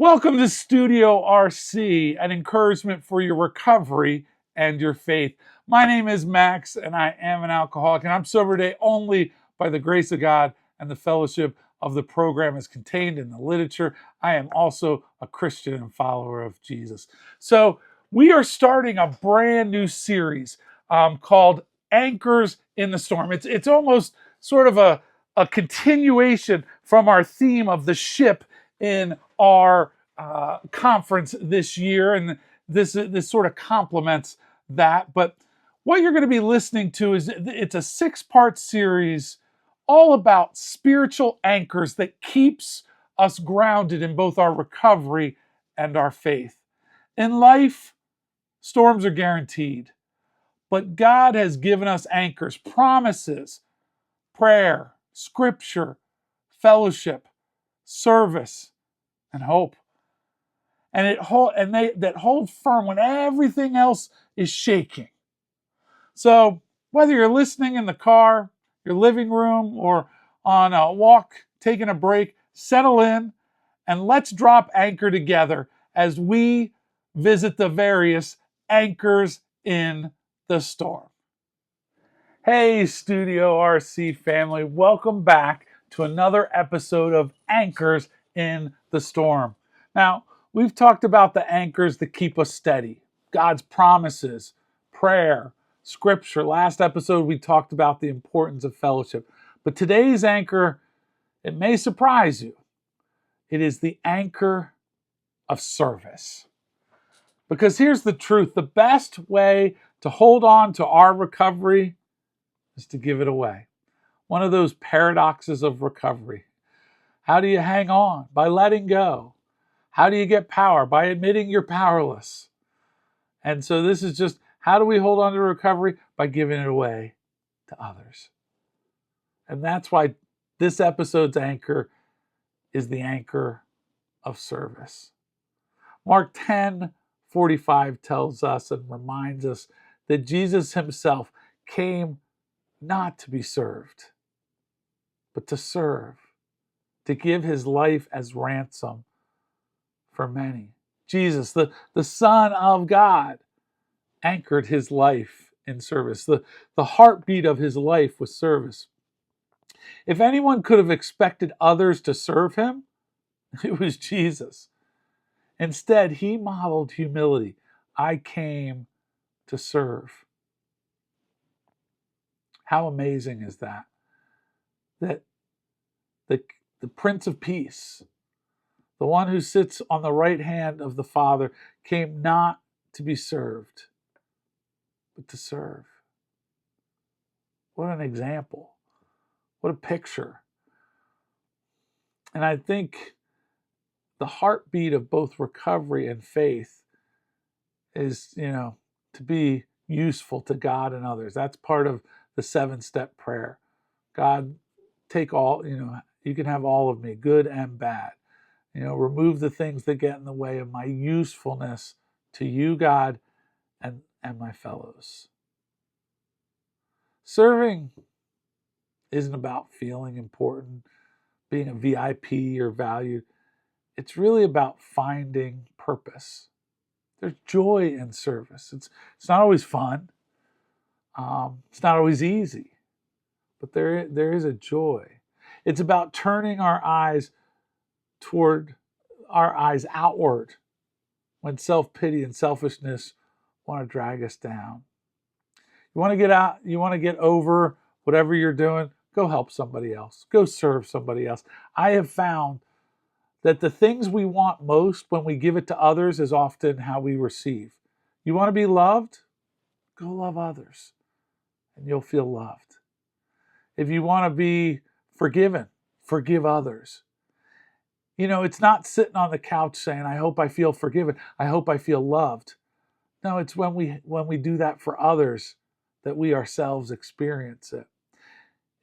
Welcome to Studio RC, an encouragement for your recovery and your faith. My name is Max, and I am an alcoholic, and I'm sober today only by the grace of God and the fellowship of the program as contained in the literature. I am also a Christian and follower of Jesus. So we are starting a brand new series called Anchors in the Storm. It's almost sort of a continuation from our theme of the ship in our conference this year, and this sort of complements that. But what you're going to be listening to is it's a 6-part series all about spiritual anchors that keeps us grounded in both our recovery and our faith. In life, storms are guaranteed, but God has given us anchors, promises, prayer, scripture, fellowship, service, and hope. And that hold firm when everything else is shaking. So whether you're listening in the car, your living room, or on a walk, taking a break, settle in and let's drop anchor together as we visit the various anchors in the storm. Hey, Studio RC family, welcome back to another episode of Anchors in the Storm. Now, we've talked about the anchors that keep us steady, God's promises, prayer, scripture. Last episode, we talked about the importance of fellowship. But today's anchor, it may surprise you. It is the anchor of service. Because here's the truth, the best way to hold on to our recovery is to give it away. One of those paradoxes of recovery. How do you hang on? By letting go. How do you get power? By admitting you're powerless. And so this is just, how do we hold on to recovery? By giving it away to others. And that's why this episode's anchor is the anchor of service. Mark 10:45 tells us and reminds us that Jesus himself came not to be served, but to serve, to give his life as ransom for many. Jesus, the Son of God, anchored his life in service. The heartbeat of his life was service. If anyone could have expected others to serve him, it was Jesus. Instead, he modeled humility. I came to serve. How amazing is that? That the Prince of Peace, the one who sits on the right hand of the Father, came not to be served, but to serve. What an example. What a picture. And I think the heartbeat of both recovery and faith is, to be useful to God and others. That's part of the 7-step prayer. God, take all, you can have all of me, good and bad. Remove the things that get in the way of my usefulness to you, God, and my fellows. Serving isn't about feeling important, being a VIP or valued. It's really about finding purpose. There's joy in service. It's not always fun. It's not always easy, but there is a joy. It's about turning our eyes outward when self-pity and selfishness want to drag us down. You want to get out, you want to get over whatever you're doing, go help somebody else. Go serve somebody else. I have found that the things we want most when we give it to others is often how we receive. You want to be loved? Go love others, and you'll feel loved. If you want to be forgiven, forgive others. It's not sitting on the couch saying, I hope I feel forgiven. I hope I feel loved. No, it's when we do that for others that we ourselves experience it.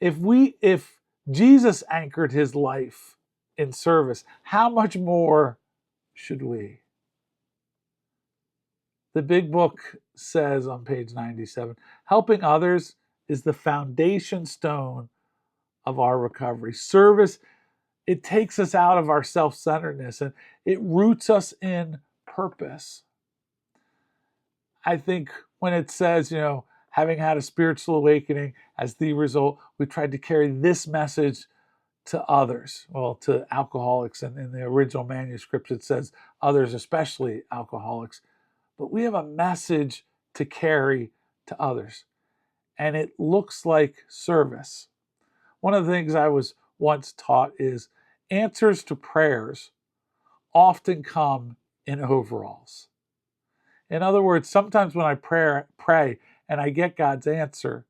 If Jesus anchored his life in service, how much more should we? The big book says on page 97, helping others is the foundation stone of our recovery. Service it takes us out of our self-centeredness and it roots us in purpose. I think when it says, having had a spiritual awakening as the result, we tried to carry this message to others. Well, to alcoholics, and in the original manuscript it says others, especially alcoholics. But we have a message to carry to others, and it looks like service. One of the things I was once taught is answers to prayers often come in overalls. In other words, sometimes when I pray and I get God's answer,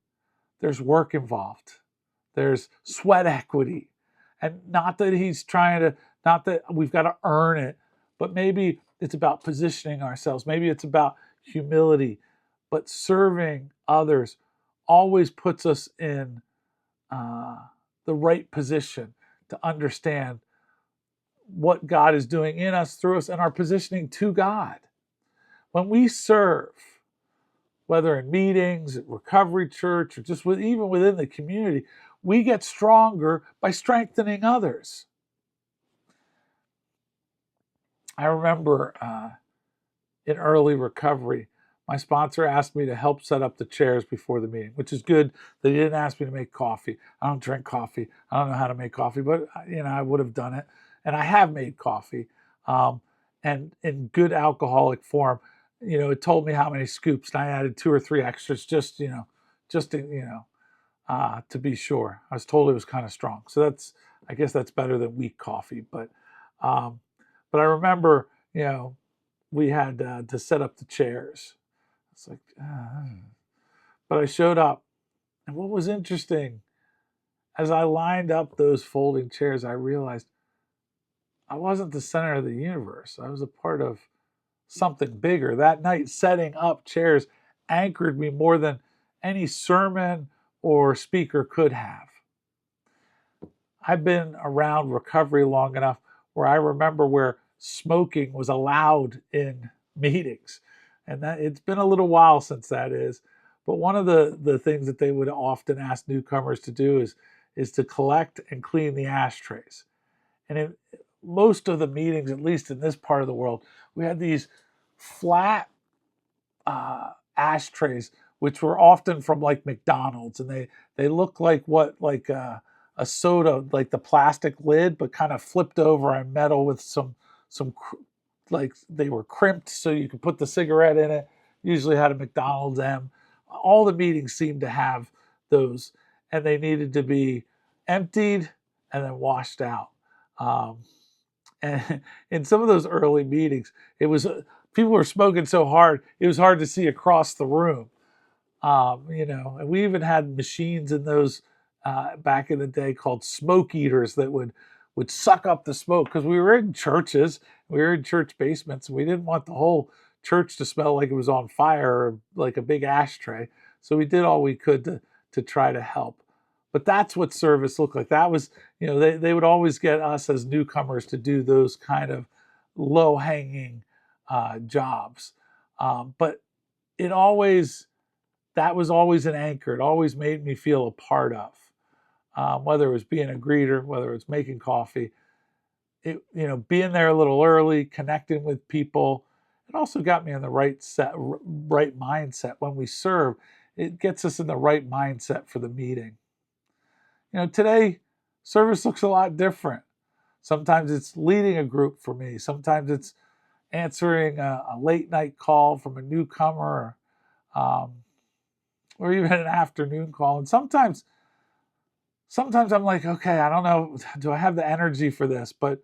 there's work involved. There's sweat equity. And not that not that we've got to earn it, but maybe it's about positioning ourselves. Maybe it's about humility. But serving others always puts us in the right position to understand what God is doing in us, through us, and our positioning to God. When we serve, whether in meetings, at Recovery Church, or just even within the community, we get stronger by strengthening others. I remember in early recovery, my sponsor asked me to help set up the chairs before the meeting, which is good that he didn't ask me to make coffee. I don't drink coffee. I don't know how to make coffee, but I would have done it. And I have made coffee. And in good alcoholic form, it told me how many scoops, and I added 2 or 3 extras just to be sure. I was told it was kind of strong. So I guess that's better than weak coffee. But I remember, we had to set up the chairs. It's like, but I showed up. And what was interesting, as I lined up those folding chairs, I realized I wasn't the center of the universe. I was a part of something bigger. That night, setting up chairs anchored me more than any sermon or speaker could have. I've been around recovery long enough where I remember where smoking was allowed in meetings. And that it's been a little while since that is. But one of the things that they would often ask newcomers to do is to collect and clean the ashtrays. And in most of the meetings, at least in this part of the world, we had these flat ashtrays, which were often from like McDonald's, and they look like a soda, like the plastic lid, but kind of flipped over on metal with some like they were crimped so you could put the cigarette in it. Usually had a McDonald's M. All the meetings seemed to have those, and they needed to be emptied and then washed out. And in some of those early meetings, it was people were smoking so hard it was hard to see across the room. And we even had machines in those back in the day called smoke eaters that would suck up the smoke, because we were in churches, we were in church basements, and we didn't want the whole church to smell like it was on fire or like a big ashtray. So we did all we could to try to help. But that's what service looked like. That was, they would always get us as newcomers to do those kind of low-hanging jobs. But that was always an anchor. It always made me feel a part of, whether it was being a greeter, whether it was making coffee, being there a little early, connecting with people. It also got me in the right mindset. When we serve, it gets us in the right mindset for the meeting. Today, service looks a lot different. Sometimes it's leading a group for me. Sometimes it's answering a late night call from a newcomer, or even an afternoon call. And sometimes I'm like, okay, I don't know, do I have the energy for this? But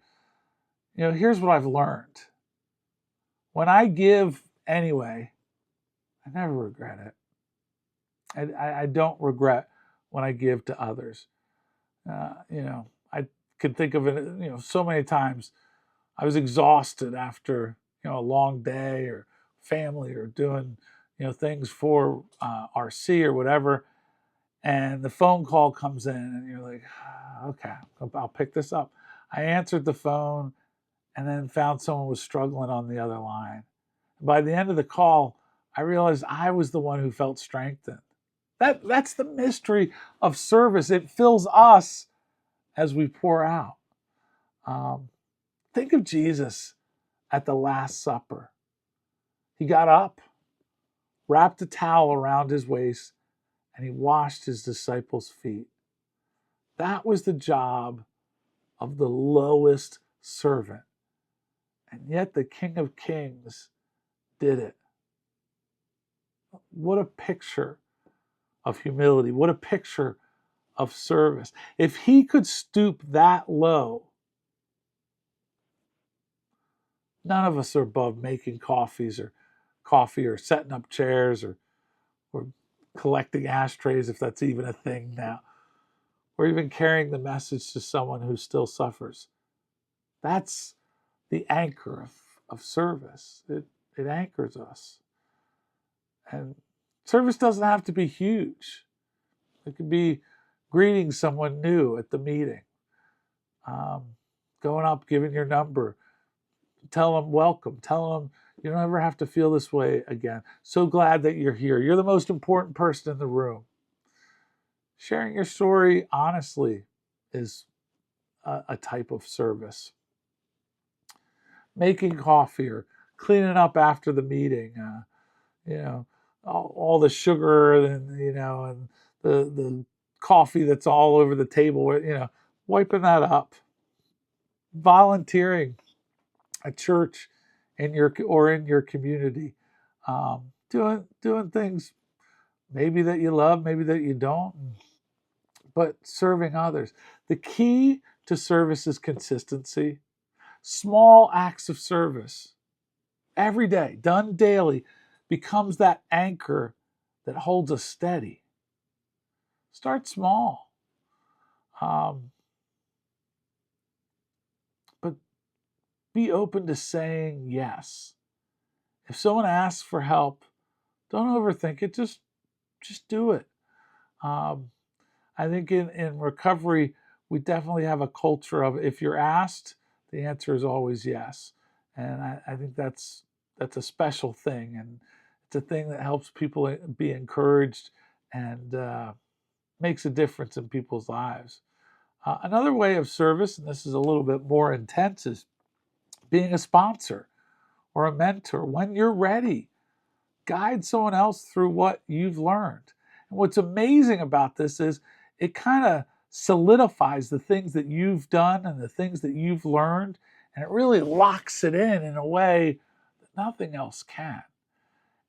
here's what I've learned. When I give anyway, I never regret it. I don't regret when I give to others. I could think of it, so many times I was exhausted after, a long day or family or doing, things for RC or whatever. And the phone call comes in and you're like, okay, I'll pick this up. I answered the phone and then found someone was struggling on the other line. By the end of the call, I realized I was the one who felt strengthened. That's the mystery of service. It fills us as we pour out. Um, think of Jesus at the Last Supper. He got up, wrapped a towel around his waist, and he washed his disciples' feet. That was the job of the lowest servant. And yet the King of Kings did it. What a picture of humility. What a picture of service. If he could stoop that low, none of us are above making coffee or setting up chairs or collecting ashtrays, if that's even a thing now, or even carrying the message to someone who still suffers. That's the anchor of service. It anchors us. And service doesn't have to be huge. It could be greeting someone new at the meeting, going up, giving your number, tell them welcome, tell them you don't ever have to feel this way again. So glad that you're here. You're the most important person in the room. Sharing your story honestly is a type of service. Making coffee or cleaning up after the meeting, all the sugar and and the coffee that's all over the table, wiping that up. Volunteering at church in your community, doing things maybe that you love, maybe that you don't, but serving others. The key to service is consistency. Small acts of service every day, done daily, becomes that anchor that holds us steady. Start small. But be open to saying yes. If someone asks for help, don't overthink it. Just do it. Um, I think in recovery, we definitely have a culture of if you're asked, the answer is always yes. And I think that's a special thing. And it's a thing that helps people be encouraged and makes a difference in people's lives. Another way of service, and this is a little bit more intense, is being a sponsor or a mentor. When you're ready, guide someone else through what you've learned. And what's amazing about this is it kind of solidifies the things that you've done and the things that you've learned, and it really locks it in a way that nothing else can.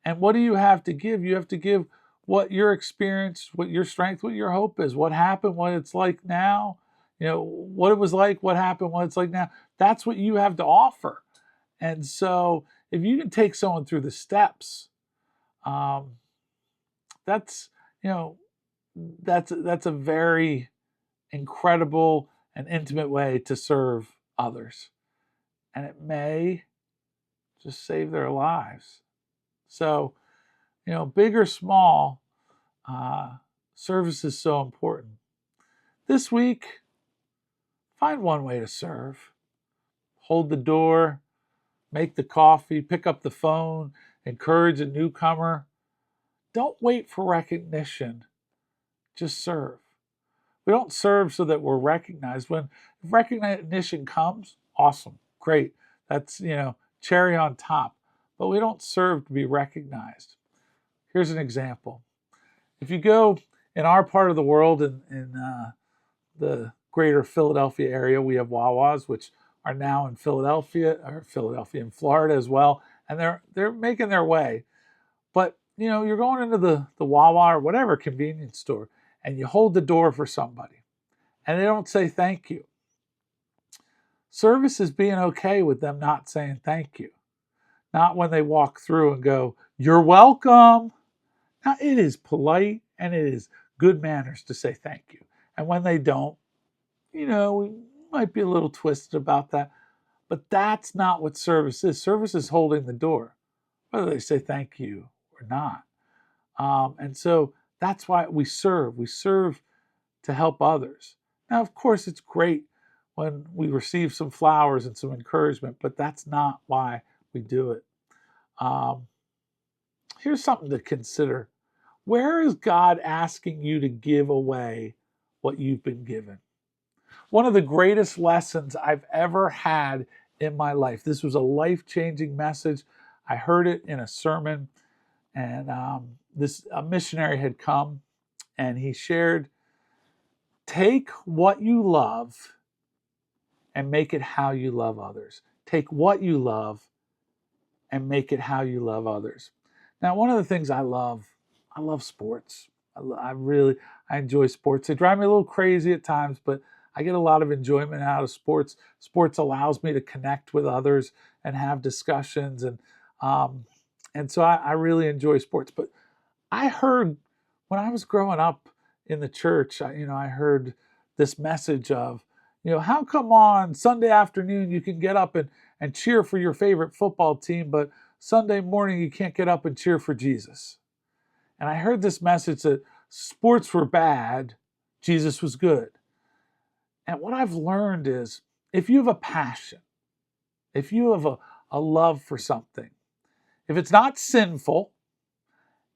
And what do you have to give? You have to give what your experience, what your strength, what your hope is, what happened, what it's like now, what it was like, what happened, what it's like now. That's what you have to offer. And so if you can take someone through the steps, that's that's a very incredible and intimate way to serve others, and it may just save their lives. So big or small, service is so important. This week, find one way to serve. Hold the door, make the coffee, pick up the phone, encourage a newcomer. Don't wait for recognition. Just serve. We don't serve so that we're recognized. When recognition comes, awesome, great. That's, cherry on top. But we don't serve to be recognized. Here's an example. If you go in our part of the world, in the greater Philadelphia area, we have Wawas, which are now in Philadelphia and Florida as well. And they're making their way. But, you're going into the Wawa or whatever convenience store, and you hold the door for somebody, and they don't say thank you. Service is being okay with them not saying thank you. Not when they walk through and go, "You're welcome." Now, it is polite and it is good manners to say thank you. And when they don't, we might be a little twisted about that. But that's not what service is. Service is holding the door, whether they say thank you or not. And so that's why we serve. We serve to help others. Now, of course, it's great when we receive some flowers and some encouragement, but that's not why we do it. Here's something to consider. Where is God asking you to give away what you've been given? One of the greatest lessons I've ever had in my life. This was a life-changing message. I heard it in a sermon, and a missionary had come, and he shared, take what you love and make it how you love others. Take what you love and make it how you love others. Now, one of the things I love sports. I enjoy sports. They drive me a little crazy at times, but I get a lot of enjoyment out of sports. Sports allows me to connect with others and have discussions, and so I really enjoy sports. But I heard when I was growing up in the church, I heard this message of, how come on Sunday afternoon you can get up and cheer for your favorite football team, but Sunday morning you can't get up and cheer for Jesus? And I heard this message that sports were bad, Jesus was good. And what I've learned is, if you have a passion, if you have a love for something, if it's not sinful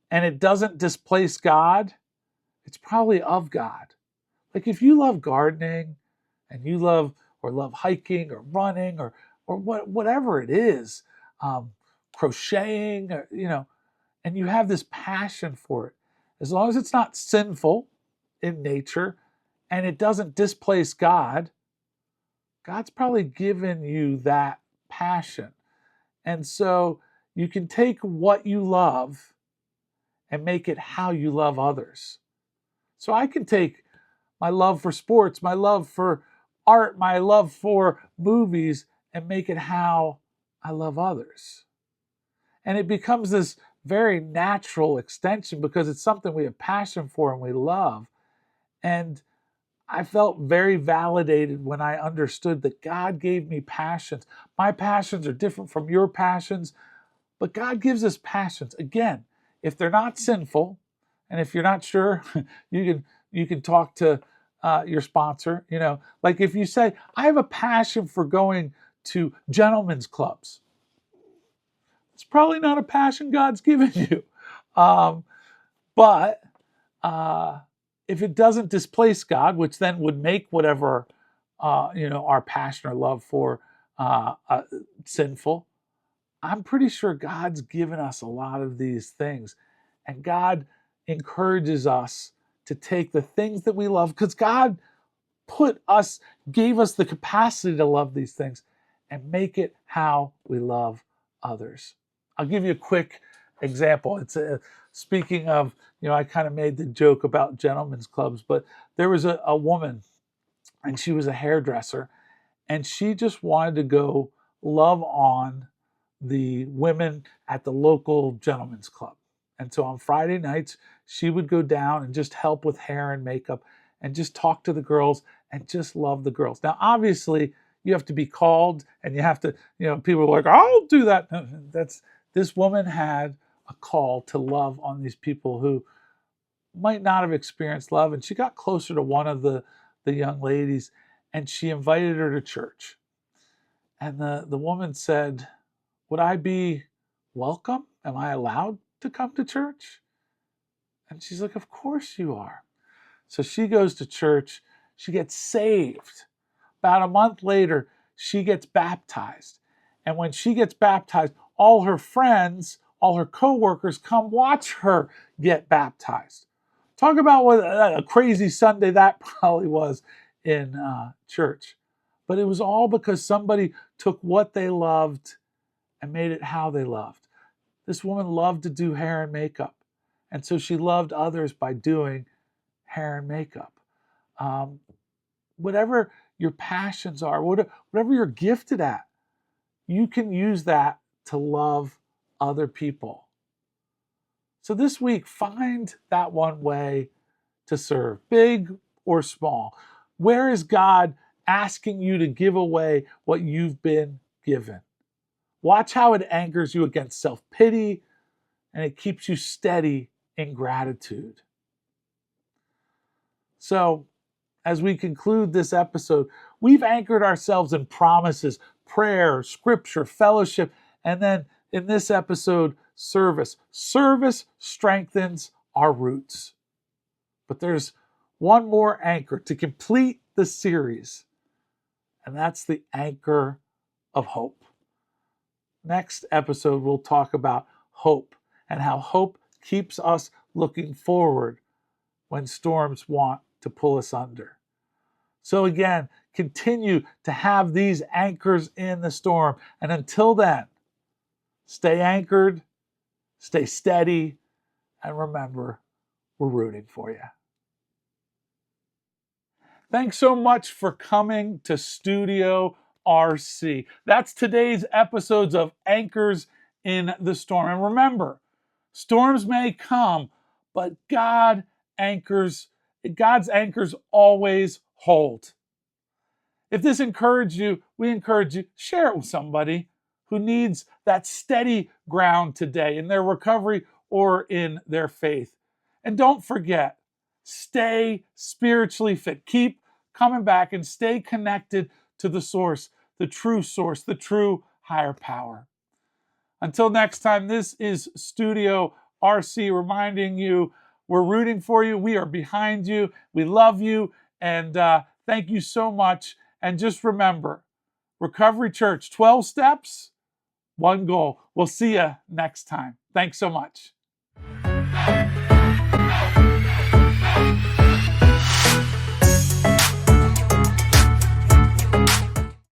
and it doesn't displace God, it's probably of God. Like if you love gardening and you love hiking or running or whatever it is, crocheting, or, and you have this passion for it, as long as it's not sinful in nature and it doesn't displace God, God's probably given you that passion. And so you can take what you love and make it how you love others. So I can take my love for sports, my love for art, my love for movies, and make it how I love others. And it becomes this very natural extension because it's something we have passion for and we love. And I felt very validated when I understood that God gave me passions. My passions are different from your passions, but God gives us passions. Again, if they're not sinful, and if you're not sure, you can talk to your sponsor. Like if you say, I have a passion for going to gentlemen's clubs, it's probably not a passion God's given you. But if it doesn't displace God, which then would make whatever our passion or love for sinful, I'm pretty sure God's given us a lot of these things, and God encourages us to take the things that we love, because God gave us the capacity to love these things and make it how we love others. I'll give you a quick example. Speaking of, I kind of made the joke about gentlemen's clubs, but there was a woman, and she was a hairdresser, and she just wanted to go love on the women at the local gentlemen's club. And so on Friday nights, she would go down and just help with hair and makeup and just talk to the girls and just love the girls. Now, obviously, you have to be called and you have to, people are like, I'll do that. This woman had a call to love on these people who might not have experienced love. And she got closer to one of the young ladies, and she invited her to church. And the woman said, would I be welcome? Am I allowed to come to church? And she's like, of course you are. So she goes to church. She gets saved. About a month later, she gets baptized. And when she gets baptized, all her friends, all her coworkers come watch her get baptized. Talk about what a crazy Sunday that probably was in church. But it was all because somebody took what they loved and made it how they loved. This woman loved to do hair and makeup. And so she loved others by doing hair and makeup. Whatever your passions are, whatever you're gifted at, you can use that to love other people. So this week, find that one way to serve, big or small. Where is God asking you to give away what you've been given? Watch how it anchors you against self-pity and it keeps you steady in gratitude. So, as we conclude this episode, we've anchored ourselves in promises, prayer, scripture, fellowship, and then in this episode, service. Service strengthens our roots. But there's one more anchor to complete the series, and that's the anchor of hope. Next episode, we'll talk about hope and how hope keeps us looking forward when storms want to pull us under. So again, continue to have these anchors in the storm. And until then, stay anchored, stay steady, and remember, we're rooting for you. Thanks so much for coming to Studio RC. That's today's episodes of Anchors in the Storm. And remember, storms may come, but God's anchors always hold. If this encouraged you, we encourage you, share it with somebody who needs that steady ground today in their recovery or in their faith. And don't forget, stay spiritually fit. Keep coming back and stay connected to the source, the true higher power. Until next time, this is Studio RC reminding you we're rooting for you. We are behind you. We love you. And thank you so much. And just remember, Recovery Church, 12 steps, one goal. We'll see you next time. Thanks so much.